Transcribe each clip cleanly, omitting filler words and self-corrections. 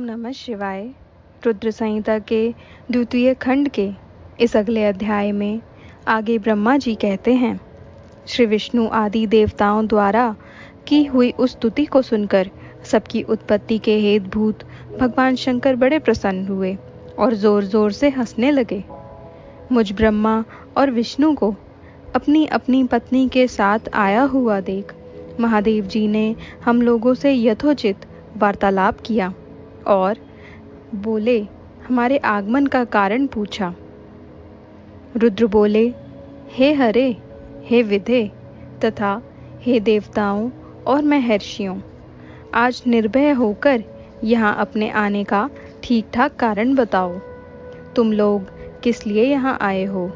नमः शिवाय। रुद्र संहिता के द्वितीय खंड के इस अगले अध्याय में आगे ब्रह्मा जी कहते हैं, श्री विष्णु आदि देवताओं द्वारा की हुई उस स्तुति को सुनकर सबकी उत्पत्ति के हेतुभूत भगवान शंकर बड़े प्रसन्न हुए और जोर जोर से हंसने लगे। मुझ ब्रह्मा और विष्णु को अपनी अपनी पत्नी के साथ आया हुआ देख महादेव जी ने हम लोगों से यथोचित वार्तालाप किया और बोले, हमारे आगमन का कारण पूछा। रुद्र बोले, हे हरे, हे विधे तथा हे देवताओं और महर्षियों, आज निर्भय होकर यहाँ अपने आने का ठीक ठाक कारण बताओ। तुम लोग किस लिए यहाँ आए हो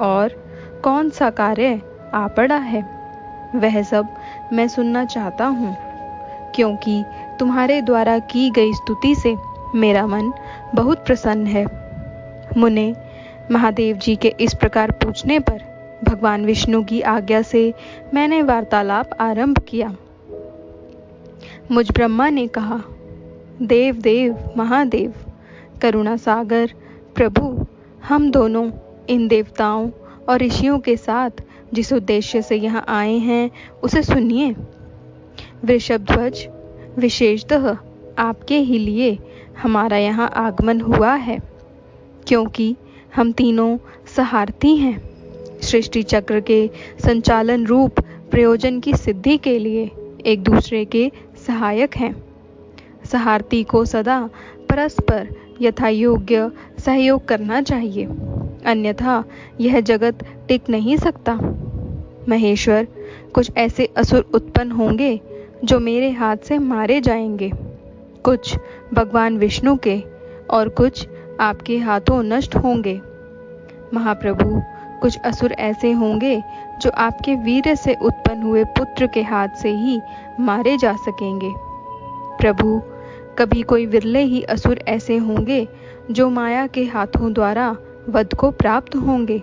और कौन सा कार्य आ पड़ा है, वह सब मैं सुनना चाहता हूँ, क्योंकि तुम्हारे द्वारा की गई स्तुति से मेरा मन बहुत प्रसन्न है। मुने महादेव जी के इस प्रकार पूछने पर भगवान विष्णु की आज्ञा से मैंने वार्तालाप आरंभ किया। मुझ ब्रह्मा ने कहा, देव देव महादेव, करुणा सागर प्रभु, हम दोनों इन देवताओं और ऋषियों के साथ जिस उद्देश्य से यहाँ आए हैं उसे सुनिए। वृषभध्वज, विशेषतः आपके ही लिए हमारा यहाँ आगमन हुआ है, क्योंकि हम तीनों सहारथी हैं। सृष्टि चक्र के संचालन रूप प्रयोजन की सिद्धि के लिए एक दूसरे के सहायक हैं। सहारथी को सदा परस्पर यथायोग्य सहयोग करना चाहिए, अन्यथा यह जगत टिक नहीं सकता। महेश्वर, कुछ ऐसे असुर उत्पन्न होंगे जो मेरे हाथ से मारे जाएंगे, कुछ भगवान विष्णु के और कुछ आपके हाथों नष्ट होंगे। महाप्रभु, कुछ असुर ऐसे होंगे जो आपके वीर्य से उत्पन्न हुए पुत्र के हाथ से ही मारे जा सकेंगे। प्रभु, कभी कोई विरले ही असुर ऐसे होंगे जो माया के हाथों द्वारा वध को प्राप्त होंगे।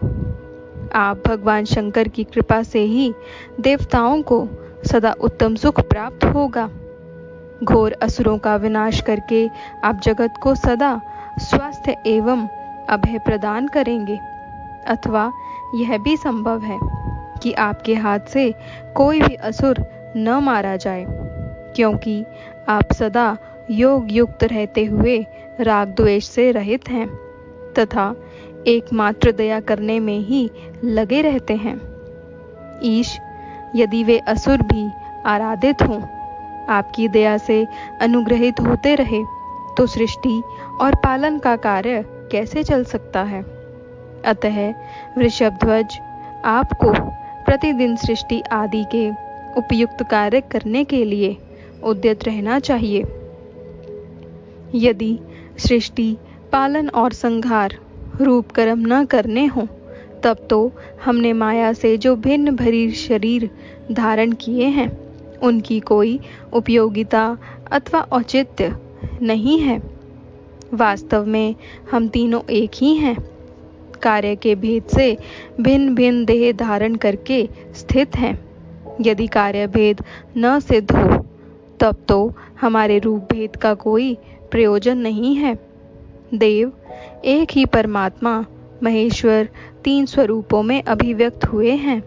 आप भगवान शंकर की कृपा से ही देवताओं को सदा उत्तम सुख प्राप्त होगा। घोर असुरों का विनाश करके आप जगत को सदा स्वास्थ्य एवं अभय प्रदान करेंगे, अथवा यह भी संभव है कि आपके हाथ से कोई भी असुर न मारा जाए, क्योंकि आप सदा योग युक्त रहते हुए राग द्वेष से रहित हैं तथा एकमात्र दया करने में ही लगे रहते हैं। ईश, यदि वे असुर भी आराधित हों, आपकी दया से अनुग्रहित होते रहे, तो सृष्टि और पालन का कार्य कैसे चल सकता है। अतः वृषभध्वज, आपको प्रतिदिन सृष्टि आदि के उपयुक्त कार्य करने के लिए उद्यत रहना चाहिए। यदि सृष्टि, पालन और संहार रूप कर्म न करने हों, तब तो हमने माया से जो भिन्न भरी शरीर धारण किए हैं, उनकी कोई उपयोगिता अथवा औचित्य नहीं है। वास्तव में हम तीनों एक ही हैं, कार्य के भेद से भिन्न भिन्न देह धारण करके स्थित हैं। यदि कार्य भेद न सिद्ध हो, तब तो हमारे रूप भेद का कोई प्रयोजन नहीं है। देव, एक ही परमात्मा महेश्वर तीन स्वरूपों में अभिव्यक्त हुए हैं।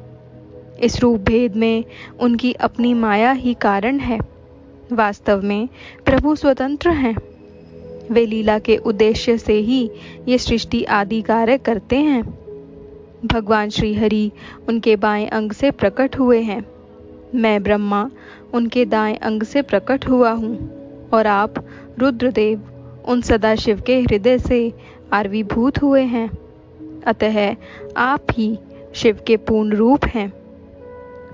इस रूप भेद में उनकी अपनी माया ही कारण है। वास्तव में प्रभु स्वतंत्र हैं। वे लीला के उद्देश्य से ही ये सृष्टि आदि कार्य करते हैं। भगवान श्री हरि उनके बाएं अंग से प्रकट हुए हैं। मैं ब्रह्मा उनके दाएं अंग से प्रकट हुआ हूँ और आप रुद्रदेव उन सदाशिव के हृदय से आविर्भूत हुए हैं। अतः आप ही शिव के पूर्ण रूप हैं।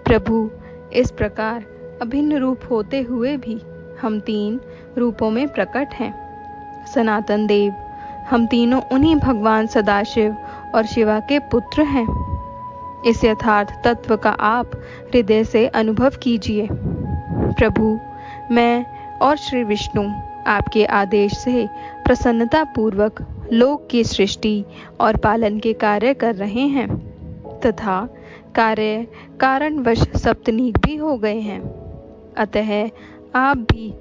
प्रभु, इस प्रकार अभिन्न रूप होते हुए भी हम तीन रूपों में प्रकट हैं। सनातन देव, हम तीनों उन्हीं भगवान सदाशिव और शिवा के पुत्र हैं। इस यथार्थ तत्व का आप हृदय से अनुभव कीजिए। प्रभु, मैं और श्री विष्णु आपके आदेश से प्रसन्नता पूर्वक लोक की सृष्टि और पालन के कार्य कर रहे हैं तथा कार्य कारणवश सप्तनीक भी हो गए हैं। अतः आप भी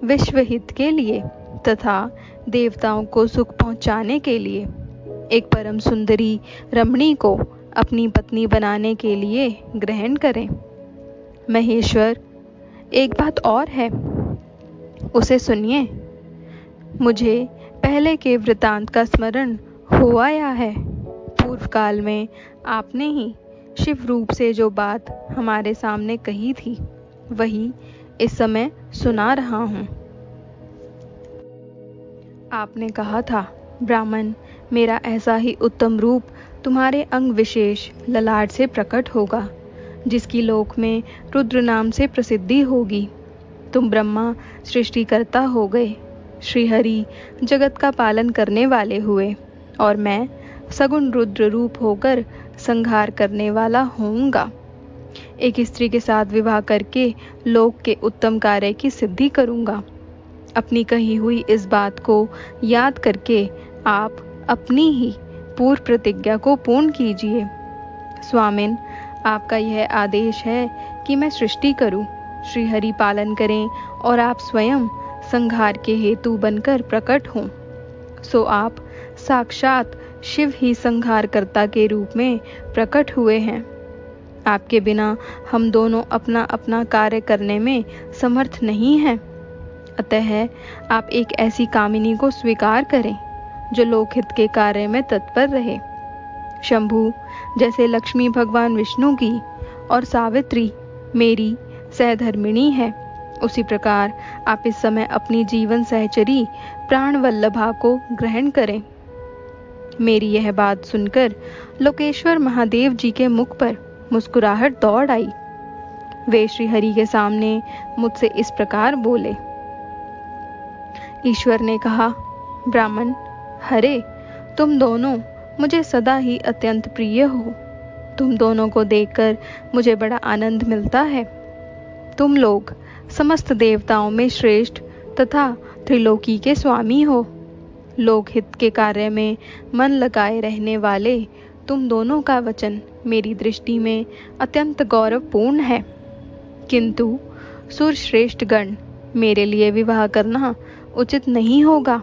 विश्व हित के लिए तथा देवताओं को सुख पहुंचाने के लिए एक परम सुंदरी रमणी को अपनी पत्नी बनाने के लिए ग्रहण करें। महेश्वर, एक बात और है, उसे सुनिए। मुझे पहले के वृतांत का स्मरण हो आया है। पूर्व काल में आपने ही शिव रूप से जो बात हमारे सामने कही थी, वही इस समय सुना रहा हूँ। आपने कहा था, ब्राह्मण, मेरा ऐसा ही उत्तम रूप तुम्हारे अंग विशेष ललाट से प्रकट होगा, जिसकी लोक में रुद्र नाम से प्रसिद्धि होगी। तुम ब्रह्मा सृष्टिकर्ता हो गए, श्रीहरि जगत का पालन करने वाले हुए, और मैं सगुण रुद्र रूप होकर संहार करने वाला होऊंगा। एक स्त्री के साथ विवाह करके लोक के उत्तम कार्य की सिद्धि करूंगा। अपनी कही हुई इस बात को याद करके आप अपनी ही पूर्व प्रतिज्ञा को पूर्ण कीजिए। स्वामिन, आपका यह आदेश है कि मैं सृष्टि करूं, श्रीहरि पालन करें और आप स्वयं संहार के हेतु बनकर प्रकट हों। सो आप साक्षात शिव ही संहारकर्ता के रूप में प्रकट हुए हैं। आपके बिना हम दोनों अपना अपना कार्य करने में समर्थ नहीं हैं। अतः आप एक ऐसी कामिनी को स्वीकार करें जो लोकहित के कार्य में तत्पर रहे। शंभु, जैसे लक्ष्मी भगवान विष्णु की और सावित्री मेरी सहधर्मिणी है, उसी प्रकार आप इस समय अपनी जीवन सहचरी प्राण वल्लभा को ग्रहण करें। मेरी यह बात सुनकर लोकेश्वर महादेव जी के मुख पर मुस्कुराहट दौड़ आई। वे श्री हरि के सामने मुझसे इस प्रकार बोले। ईश्वर ने कहा, ब्राह्मण, हरे, तुम दोनों मुझे सदा ही अत्यंत प्रिय हो। तुम दोनों को देखकर मुझे बड़ा आनंद मिलता है। तुम लोग समस्त देवताओं में श्रेष्ठ तथा त्रिलोकी के स्वामी हो। लोकहित के कार्य में मन लगाए रहने वाले तुम दोनों का वचन मेरी दृष्टि में अत्यंत गौरवपूर्ण है। किंतु सुरश्रेष्ठ गण, मेरे लिए विवाह करना उचित नहीं होगा,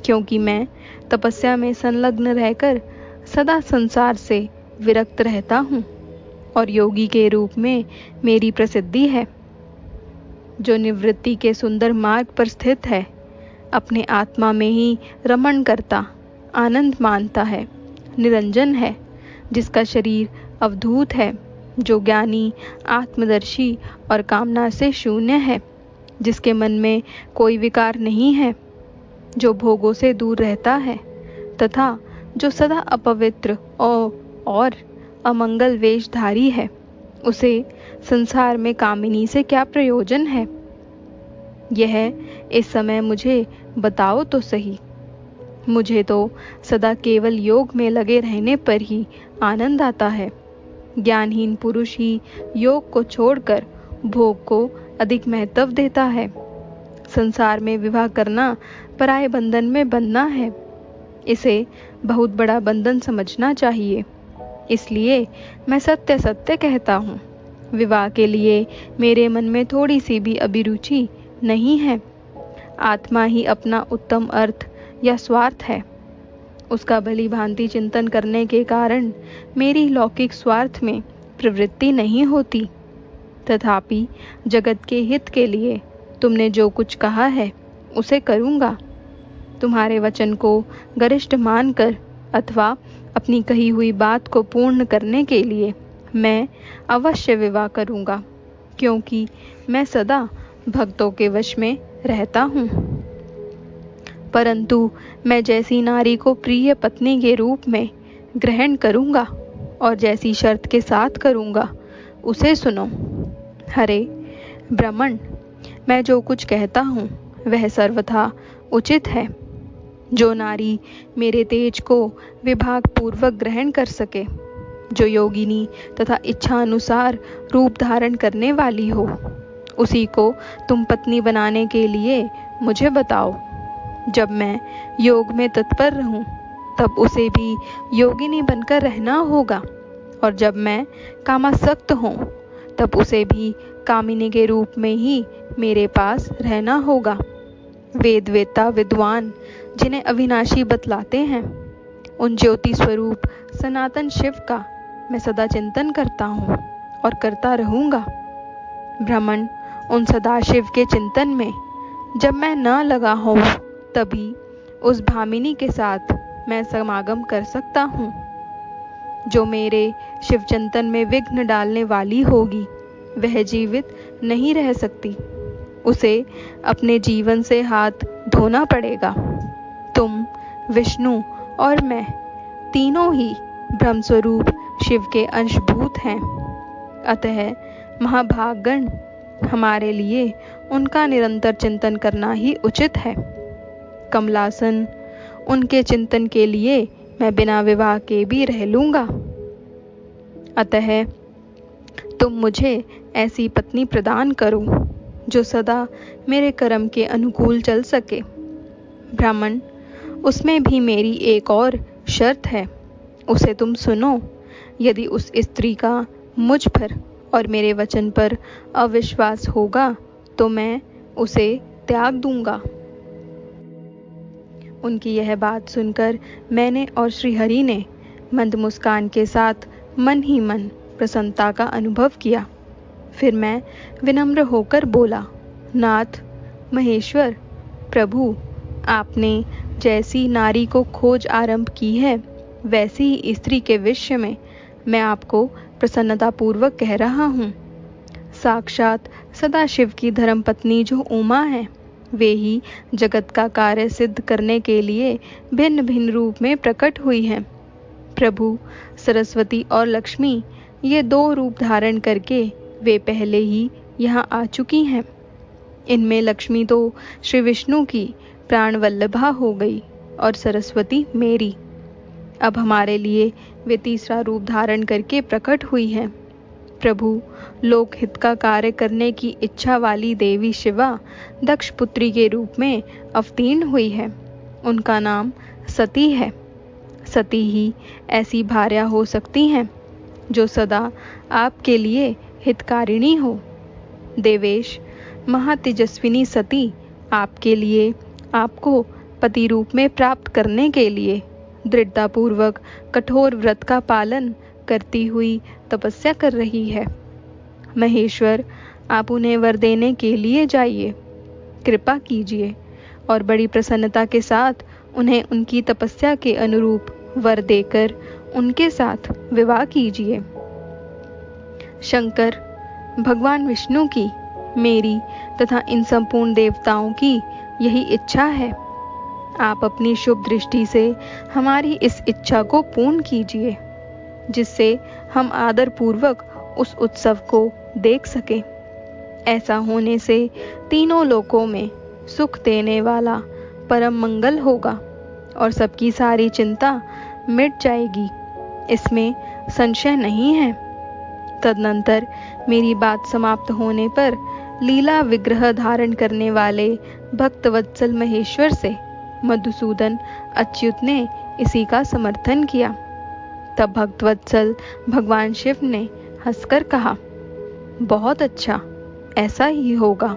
क्योंकि मैं तपस्या में संलग्न रहकर सदा संसार से विरक्त रहता हूँ और योगी के रूप में मेरी प्रसिद्धि है। जो निवृत्ति के सुंदर मार्ग पर स्थित है, अपने आत्मा में ही रमण करता, आनंद मानता है, निरंजन है, जिसका शरीर अवधूत है, जो ज्ञानी, आत्मदर्शी और कामना से शून्य है, जिसके मन में कोई विकार नहीं है, जो भोगों से दूर रहता है तथा जो सदा अपवित्र और अमंगल वेशधारी है, उसे संसार में कामिनी से क्या प्रयोजन है? यह इस समय मुझे बताओ तो सही। मुझे तो सदा केवल योग में लगे रहने पर ही आनंद आता है। ज्ञानहीन पुरुष ही योग को छोड़कर भोग को अधिक महत्व देता है। संसार में विवाह करना पराये बंधन में बंधना है। इसे बहुत बड़ा बंधन समझना चाहिए। इसलिए मैं सत्य सत्य कहता हूँ, विवाह के लिए मेरे मन में थोड़ी सी भी अभिरुचि नहीं है। आत्मा ही अपना उत्तम अर्थ या स्वार्थ है। उसका भली भांति चिंतन करने के कारण मेरी लौकिक स्वार्थ में प्रवृत्ति नहीं होती। तथापि जगत के हित के लिए तुमने जो कुछ कहा है उसे करूँगा। तुम्हारे वचन को गरिष्ठ मानकर अथवा अपनी कही हुई बात को पूर्ण करने के लिए मैं अवश्य विवाह करूँगा, क्योंकि मैं सदा भक्तों के वश में रहता हूँ। परंतु मैं जैसी नारी को प्रिय पत्नी के रूप में ग्रहण करूँगा और जैसी शर्त के साथ करूँगा, उसे सुनो। हरे ब्राह्मण, मैं जो कुछ कहता हूँ वह सर्वथा उचित है। जो नारी मेरे तेज को विभाग पूर्वक ग्रहण कर सके, जो योगिनी तथा इच्छा अनुसार रूप धारण करने वाली हो, उसी को तुम पत्नी बनाने के लिए मुझे बताओ। जब मैं योग में तत्पर रहूं, तब उसे भी योगिनी बनकर रहना होगा, और जब मैं कामासक्त हूँ, तब उसे भी कामिनी के रूप में ही मेरे पास रहना होगा। वेदवेता विद्वान जिन्हें अविनाशी बतलाते हैं, उन ज्योति स्वरूप सनातन शिव का मैं सदा चिंतन करता हूँ और करता रहूँगा। भ्रमण उन सदाशिव के चिंतन में जब मैं न लगा हूँ, तभी उस भामिनी के साथ मैं समागम कर सकता हूँ। जो मेरे शिव चिंतन में विघ्न डालने वाली होगी, वह जीवित नहीं रह सकती। उसे अपने जीवन से हाथ धोना पड़ेगा। तुम, विष्णु और मैं तीनों ही ब्रह्म स्वरूप शिव के अंशभूत हैं। अतः महाभागगण, हमारे लिए उनका निरंतर चिंतन करना ही उचित है। कमलासन, उनके चिंतन के लिए मैं बिना विवाह के भी रह लूंगा। अतः तुम मुझे ऐसी पत्नी प्रदान करो जो सदा मेरे कर्म के अनुकूल चल सके। ब्राह्मण, उसमें भी मेरी एक और शर्त है, उसे तुम सुनो। यदि उस स्त्री का मुझ पर और मेरे वचन पर अविश्वास होगा, तो मैं उसे त्याग दूंगा। उनकी यह बात सुनकर मैंने और श्रीहरि ने मंद मुस्कान के साथ मन ही मन प्रसन्नता का अनुभव किया। फिर मैं विनम्र होकर बोला, नाथ, महेश्वर, प्रभु, आपने जैसी नारी को खोज आरंभ की है, वैसी ही स्त्री के विषय में मैं आपको प्रसन्नतापूर्वक कह रहा हूँ। साक्षात सदाशिव की धर्मपत्नी जो उमा है, वे ही जगत का कार्य सिद्ध करने के लिए भिन्न भिन्न रूप में प्रकट हुई हैं। प्रभु, सरस्वती और लक्ष्मी, ये दो रूप धारण करके वे पहले ही यहाँ आ चुकी हैं। इनमें लक्ष्मी तो श्री विष्णु की प्राण वल्लभा हो गई और सरस्वती मेरी। अब हमारे लिए वे तीसरा रूप धारण करके प्रकट हुई हैं। प्रभु, लोकहित का कार्य करने की इच्छा वाली देवी शिवा दक्ष पुत्री के रूप में अवतीर्ण हुई है। उनका नाम सती है। सती ही ऐसी भार्या हो सकती हैं जो सदा आपके लिए हितकारिणी हो। देवेश, महातेजस्विनी सती आपके लिए, आपको पति रूप में प्राप्त करने के लिए दृढ़तापूर्वक कठोर व्रत का पालन करती हुई तपस्या कर रही है। महेश्वर, आप उन्हें वर देने के लिए जाइए, कृपा कीजिए और बड़ी प्रसन्नता के साथ उन्हें उनकी तपस्या के अनुरूप वर देकर उनके साथ विवाह कीजिए। शंकर, भगवान विष्णु की, मेरी तथा इन संपूर्ण देवताओं की यही इच्छा है। आप अपनी शुभ दृष्टि से हमारी इस इच्छा को पूर्ण कीजिए, जिससे हम आदर पूर्वक उस उत्सव को देख सकें। ऐसा होने से तीनों लोकों में सुख देने वाला परम मंगल होगा और सबकी सारी चिंता मिट जाएगी, इसमें संशय नहीं है। तदनंतर मेरी बात समाप्त होने पर लीला विग्रह धारण करने वाले भक्तवत्सल महेश्वर से मधुसूदन अच्युत ने इसी का समर्थन किया। तब भक्तवत्सल भगवान शिव ने हंसकर कहा, बहुत अच्छा, ऐसा ही होगा।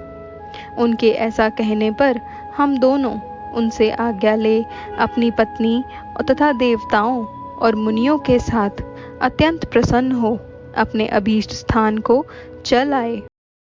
उनके ऐसा कहने पर हम दोनों उनसे आज्ञा ले अपनी पत्नी तथा देवताओं और मुनियों के साथ अत्यंत प्रसन्न हो अपने अभीष्ट स्थान को चल आए।